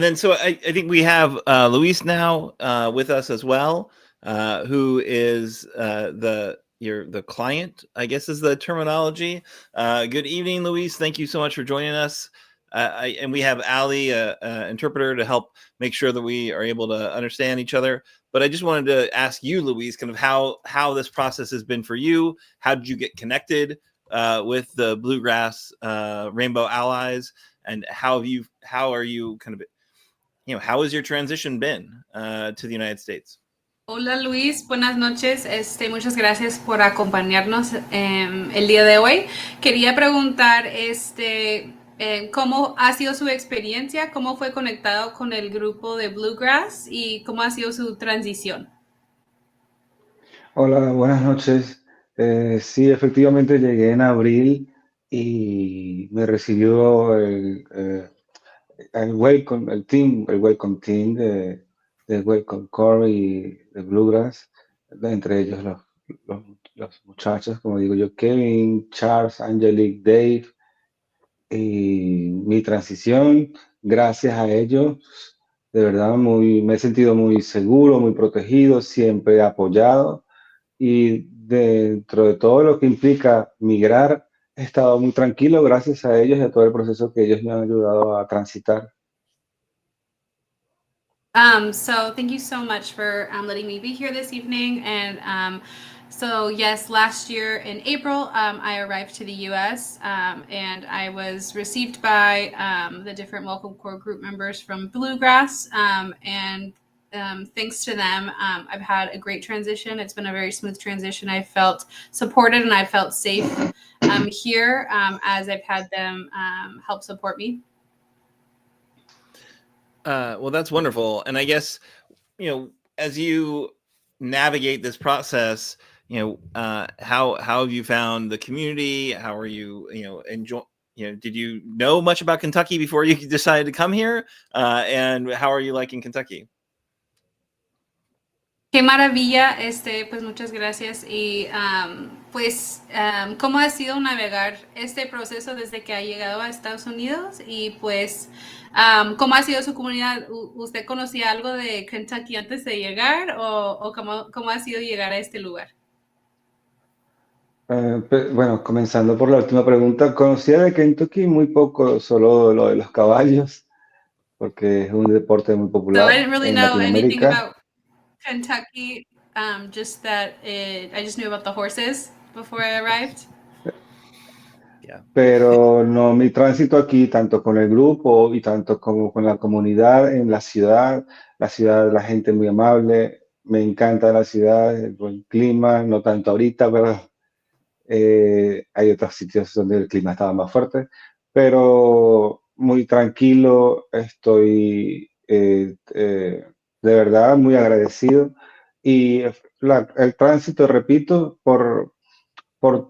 then so I think we have Luis now with us as well, who is the client, I guess is the terminology. Good evening, Luis. Thank you so much for joining us. And we have Allie, interpreter, to help make sure that we are able to understand each other. But I just wanted to ask you, Luis, kind of how this process has been for you. How did you get connected with the Bluegrass Rainbow Allies, and how are you kind of, how has your transition been to the United States? Hola Luis, buenas noches. Muchas gracias por acompañarnos el día de hoy. Quería preguntar cómo ha sido su experiencia, cómo fue conectado con el grupo de Bluegrass y cómo ha sido su transición. Hola, buenas noches. Sí, efectivamente llegué en abril y me recibió el welcome team de Welcome Core y de Bluegrass, entre ellos los muchachos, como digo yo, Kevin, Charles, Angelique, Dave. Y mi transición, gracias a ellos, de verdad me he sentido muy seguro, muy protegido, siempre apoyado, y dentro de todo lo que implica migrar, he estado muy tranquilo gracias a ellos y a todo el proceso que ellos me han ayudado a transitar. So thank you so much for letting me be here this evening. And so yes, last year in April, I arrived to the U.S. And I was received by the different Welcome Corps group members from Bluegrass. And thanks to them, I've had a great transition. It's been a very smooth transition. I felt supported and I felt safe here as I've had them help support me. Well, that's wonderful. And I guess, as you navigate this process, how have you found the community? How are you, enjoy, did you know much about Kentucky before you decided to come here? And how are you liking Kentucky? Qué maravilla, pues muchas gracias. Y pues, ¿cómo ha sido navegar este proceso desde que ha llegado a Estados Unidos? Y pues, ¿cómo ha sido su comunidad? ¿Usted conocía algo de Kentucky antes de llegar? ¿O cómo ha sido llegar a este lugar? Bueno, comenzando por la última pregunta, conocía de Kentucky muy poco, solo lo de los caballos, porque es un deporte muy So I popular didn't really en know anything Latinoamérica. about Kentucky, just that I just knew about the horses before I arrived. Yeah. Pero no, mi tránsito aquí, tanto con el grupo y tanto como con la comunidad en la ciudad, la gente muy amable, me encanta la ciudad, el buen clima, no tanto ahorita, pero hay otros sitios donde el clima estaba más fuerte, pero muy tranquilo, estoy de verdad muy agradecido y el tránsito, repito, por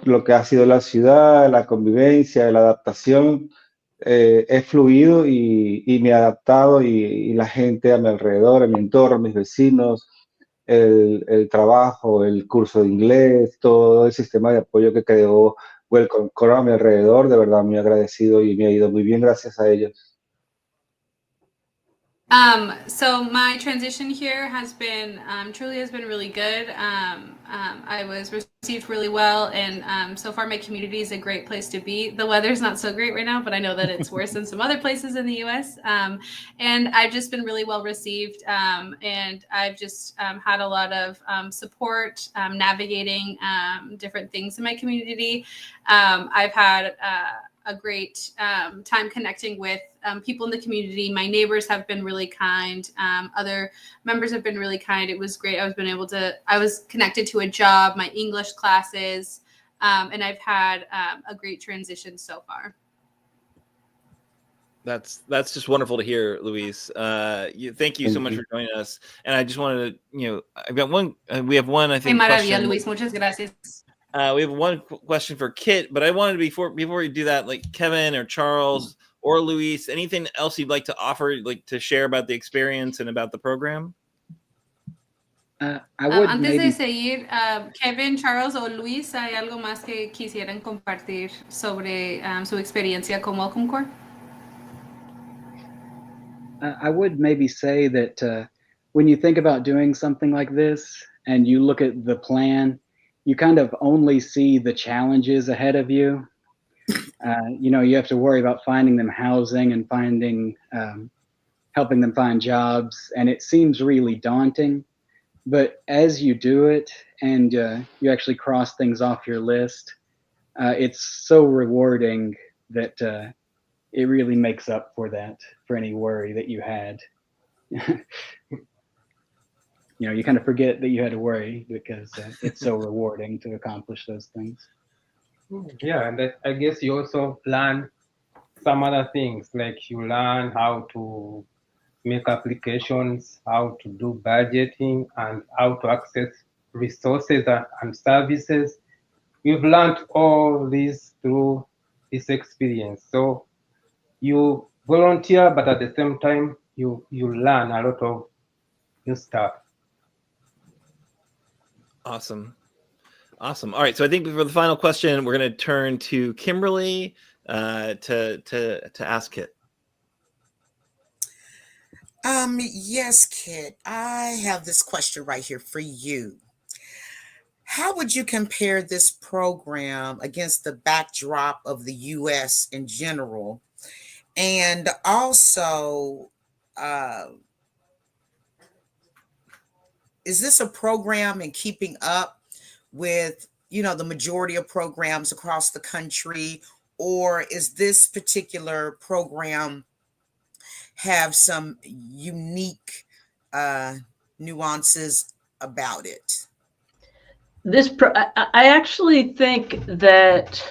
lo que ha sido la ciudad, la convivencia, la adaptación, he fluido y me he adaptado y la gente a mi alrededor, a mi entorno, mis vecinos, el trabajo, el curso de inglés, todo el sistema de apoyo que creó Welcome Core a mi alrededor, de verdad muy agradecido y me ha ido muy bien gracias a ellos. So my transition here has been truly has been really good. I was received really well, and so far my community is a great place to be. The weather's not so great right now, but I know that it's worse than some other places in the U.S. And I've just been really well received, and I've just had a lot of support navigating different things in my community. I've had a great time connecting with people in the community. My neighbors have been really kind. Other members have been really kind. It was great. I was connected to a job, my English classes, and I've had a great transition so far. That's just wonderful to hear, Luis. Thank you so much for joining us. And I just wanted to, I've got one. We have one. I think. Maravilla, Luis. Muchas gracias. We have one question for Kit, but I wanted before we do that, like Kevin or Charles or Luis, anything else you'd like to offer, like to share about the experience and about the program? Antes de seguir, Kevin, Charles o Luis, ¿hay algo más que quisieran compartir sobre su experiencia con Welcome Core? I would maybe say that when you think about doing something like this and you look at the plan, you kind of only see the challenges ahead of you. You have to worry about finding them housing and helping them find jobs. And it seems really daunting. But as you do it and you actually cross things off your list, it's so rewarding that it really makes up for any worry that you had. You kind of forget that you had to worry because it's so rewarding to accomplish those things. Yeah, and I guess you also learn some other things, like you learn how to make applications, how to do budgeting, and how to access resources and services. We've learned all this through this experience. So you volunteer, but at the same time, you learn a lot of new stuff. Awesome. All right. So I think for the final question, we're going to turn to Kimberly to ask Kit. Yes, Kit. I have this question right here for you. How would you compare this program against the backdrop of the U.S. in general? And also, is this a program in keeping up with, the majority of programs across the country, or is this particular program have some unique nuances about it? I actually think that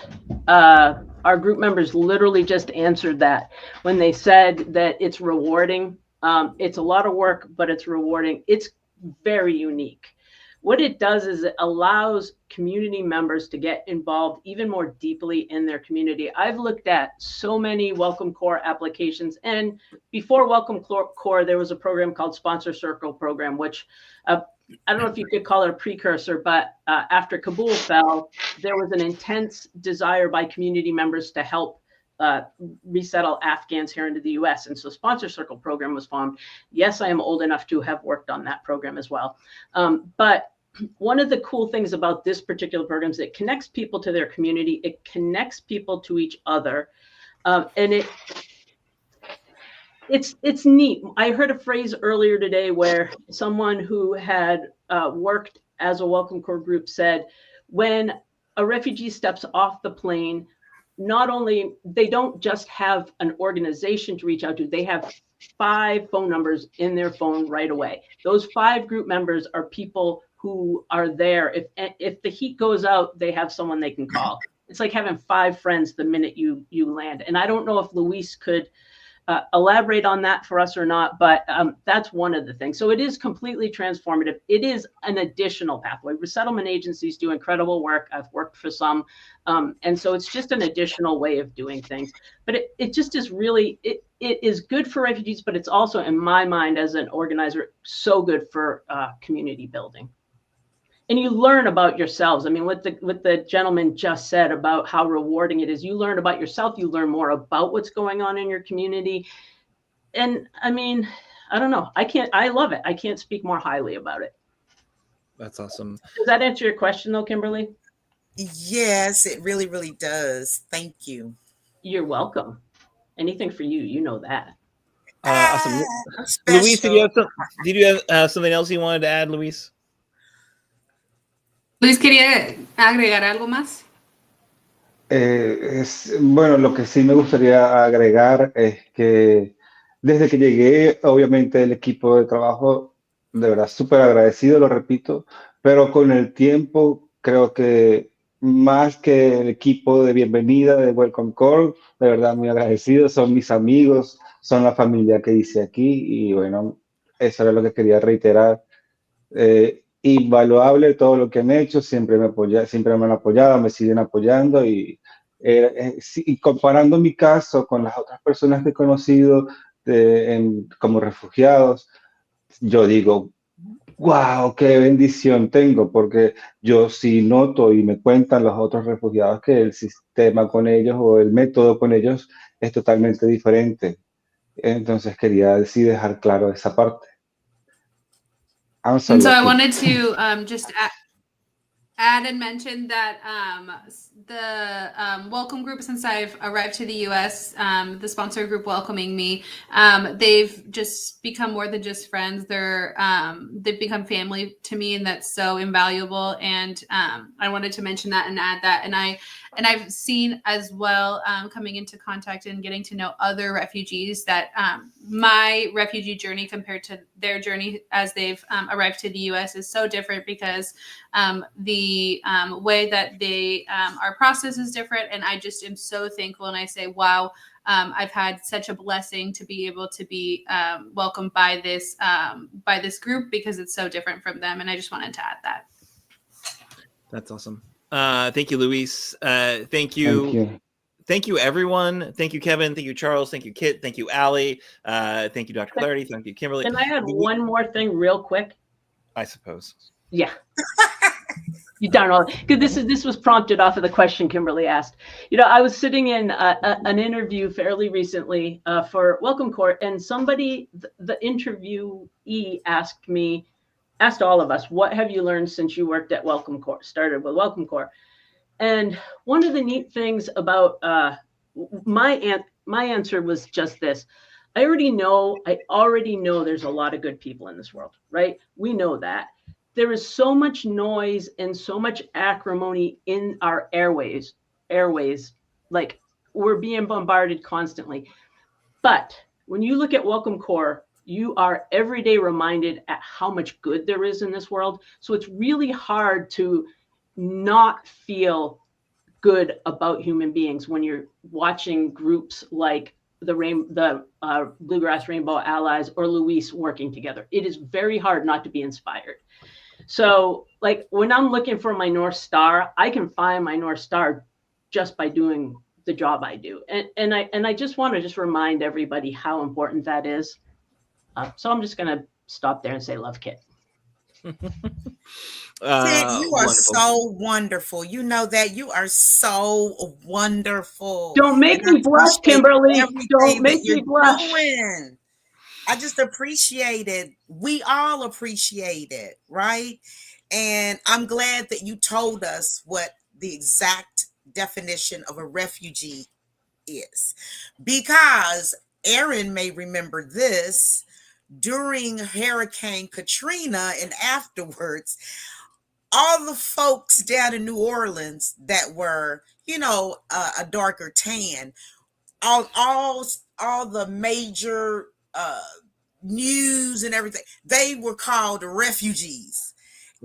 our group members literally just answered that when they said that it's rewarding. It's a lot of work, but it's rewarding. It's very unique. What it does is it allows community members to get involved even more deeply in their community. I've looked at so many Welcome Core applications, and before Welcome Core, there was a program called Sponsor Circle program, which I don't know if you could call it a precursor, but after Kabul fell, there was an intense desire by community members to help resettle Afghans here into the US. And so Sponsor Circle program was formed. Yes, I am old enough to have worked on that program as well. But one of the cool things about this particular program is it connects people to their community. It connects people to each other. And it's neat. I heard a phrase earlier today where someone who had worked as a Welcome Corps group said, when a refugee steps off the plane, not only they don't just have an organization to reach out to, they have 5 phone numbers in their phone right away. Those 5 group members are people who are there. If the heat goes out, they have someone they can call. It's like having 5 friends the minute you land. And I don't know if Luis could elaborate on that for us or not, but that's one of the things. So it is completely transformative. It is an additional pathway. Resettlement agencies do incredible work. I've worked for some. And so it's just an additional way of doing things. But it just is really, it is good for refugees, but it's also, in my mind as an organizer, so good for community building. And you learn about yourselves. I mean, what the gentleman just said about how rewarding it is, you learn about yourself, you learn more about what's going on in your community. And I mean, I don't know, I love it. I can't speak more highly about it. That's awesome. Does that answer your question though, Kimberly? Yes, it really, really does. Thank you. You're welcome. Anything for you, you know that. Awesome. Luis, did you have something else you wanted to add, Luis? Luis, ¿quería agregar algo más? Bueno, lo que sí me gustaría agregar es que desde que llegué, obviamente el equipo de trabajo, de verdad, súper agradecido, lo repito, pero con el tiempo creo que más que el equipo de bienvenida de Welcome Corps, de verdad muy agradecido, son mis amigos, son la familia que hice aquí y bueno, eso era lo que quería reiterar. Invaluable todo lo que han hecho, siempre me han apoyado, me siguen apoyando y comparando mi caso con las otras personas que he conocido como refugiados, yo digo, wow, qué bendición tengo, porque yo sí noto y me cuentan los otros refugiados que el sistema con ellos o el método con ellos es totalmente diferente. Entonces quería dejar claro esa parte. And so I wanted to just add and mention that the welcome group, since I've arrived to the U.S., the sponsor group welcoming me, they've just become more than just friends. They've become family to me, and that's so invaluable. And I wanted to mention that and add that. And I've seen as well, coming into contact and getting to know other refugees, that my refugee journey compared to their journey as they've arrived to the U.S. is so different, because the way that they our process is different. And I just am so thankful. And I say, wow, I've had such a blessing to be able to be welcomed by this group, because it's so different from them. And I just wanted to add that. That's awesome. Thank you, Luis. Thank you, everyone. Thank you, Kevin. Thank you, Charles. Thank you, Kit. Thank you, Allie. Thank you, Dr. Clardy. Thank you, Kimberly. Can I add one more thing real quick? I suppose. Yeah. You darn all, because this was prompted off of the question Kimberly asked. You know, I was sitting in an interview fairly recently for Welcome Corps, and somebody, the interviewee, asked all of us, what have you learned since you worked at Welcome Corps, started with Welcome Corps? And one of the neat things about my answer was just this. I already know there's a lot of good people in this world, right? We know that. There is so much noise and so much acrimony in our airways, like we're being bombarded constantly. But when you look at Welcome Corps, you are every day reminded at how much good there is in this world. So it's really hard to not feel good about human beings when you're watching groups like the Bluegrass Rainbow Allies or Luis working together. It is very hard not to be inspired. So like when I'm looking for my North Star, I can find my North Star just by doing the job I do. And I just want to remind everybody how important that is. So I'm just going to stop there and say love, Kit. Kit, you are wonderful. So wonderful. You know that you are so wonderful. Don't make me blush, Kimberly. Don't make me blush. I just appreciate it. We all appreciate it, right? And I'm glad that you told us what the exact definition of a refugee is, because Aaron may remember this during Hurricane Katrina and afterwards, all the folks down in New Orleans that were, a darker tan, all the major news and everything, they were called refugees.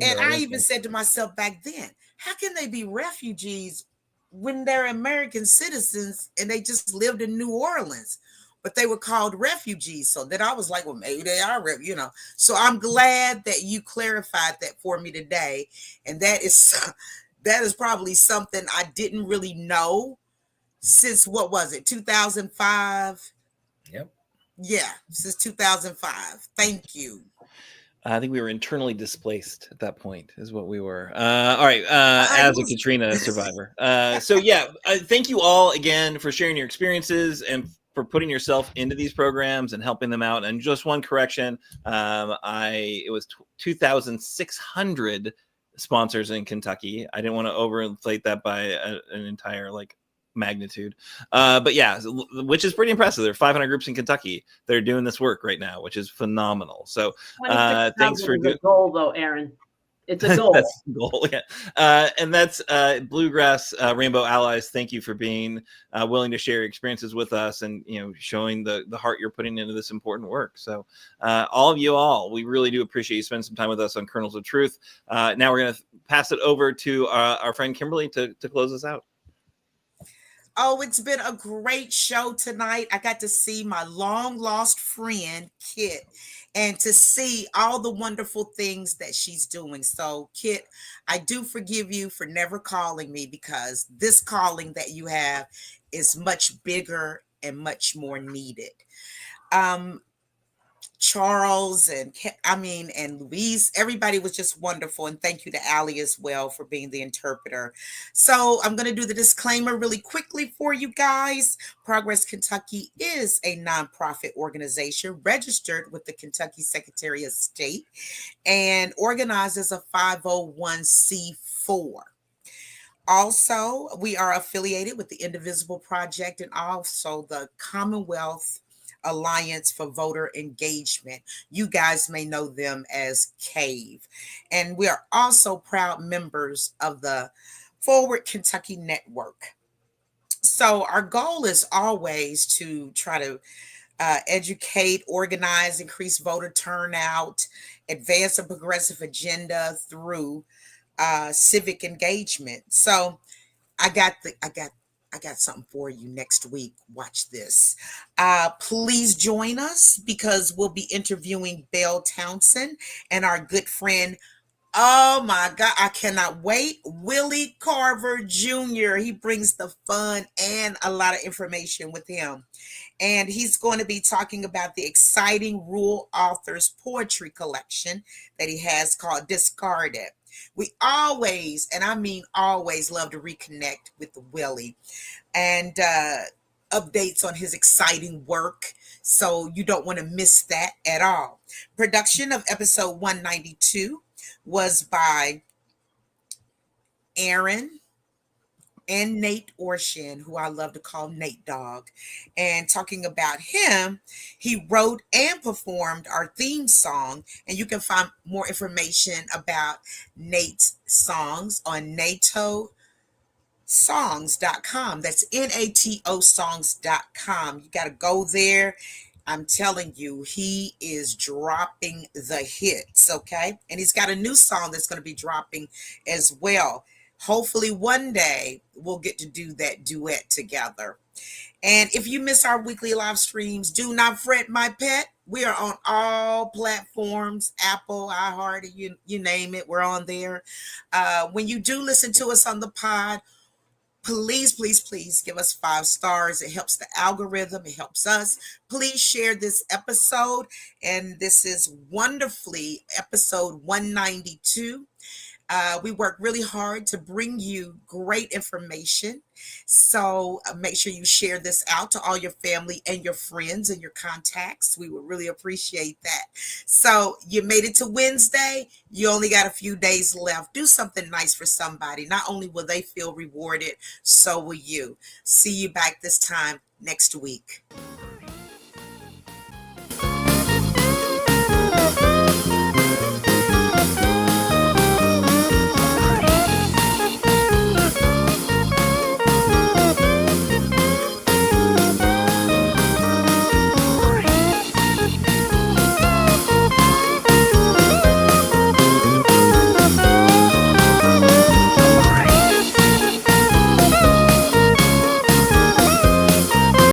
And I even said to myself back then, how can they be refugees when they're American citizens and they just lived in New Orleans? But they were called refugees. So then I was like, well, maybe they are, So I'm glad that you clarified that for me today. And that is probably something I didn't really know since, what was it, 2005? Yep. Yeah, since 2005. Thank you. I think we were internally displaced at that point, is what we were. All right, as a Katrina survivor. So yeah, thank you all again for sharing your experiences and for putting yourself into these programs and helping them out. And just one correction, it was 2,600 sponsors in Kentucky. I didn't want to overinflate that by an entire magnitude, but yeah, which is pretty impressive. There are 500 groups in Kentucky that are doing this work right now, which is phenomenal. So thanks for doing goal though, Aaron. It's a goal. That's the goal, yeah. And that's Bluegrass Rainbow Allies. Thank you for being willing to share your experiences with us and showing the heart you're putting into this important work. So all of you we really do appreciate you spending some time with us on Kernels of Truth. Now we're going to pass it over to our friend Kimberly to close us out. Oh, it's been a great show tonight. I got to see my long lost friend, Kit, and to see all the wonderful things that she's doing. So, Kit, I do forgive you for never calling me, because this calling that you have is much bigger and much more needed. Charles and Louise, everybody was just wonderful. And thank you to Allie as well for being the interpreter. So I'm going to do the disclaimer really quickly for you guys. Progress Kentucky is a nonprofit organization registered with the Kentucky Secretary of State and organizes a 501c4. Also, we are affiliated with the Indivisible Project and also the Commonwealth Alliance for Voter Engagement. You guys may know them as CAVE. And we are also proud members of the Forward Kentucky Network. So our goal is always to try to educate, organize, increase voter turnout, advance a progressive agenda through civic engagement. So I got something for you next week. Watch this. Please join us, because we'll be interviewing Belle Townsend and our good friend, oh my God, I cannot wait, Willie Carver Jr. He brings the fun and a lot of information with him. And he's going to be talking about the exciting rural authors poetry collection that he has called Discarded. We always, and I mean always, love to reconnect with Willie and updates on his exciting work. So you don't want to miss that at all. Production of episode 192 was by Aaron and Nate Orshin, who I love to call Nate Dogg. And talking about him, he wrote and performed our theme song. And you can find more information about Nate's songs on natosongs.com. That's NATO songs.com. You got to go there. I'm telling you, he is dropping the hits, okay? And he's got a new song that's going to be dropping as well. Hopefully one day we'll get to do that duet together. And if you miss our weekly live streams, do not fret, my pet. We are on all platforms, Apple, iHeart, you name it, we're on there. When you do listen to us on the pod, please, please, please give us 5 stars. It helps the algorithm. It helps us. Please share this episode. And this is wonderfully episode 192. We work really hard to bring you great information. So make sure you share this out to all your family and your friends and your contacts. We would really appreciate that. So you made it to Wednesday. You only got a few days left. Do something nice for somebody. Not only will they feel rewarded, so will you. See you back this time next week.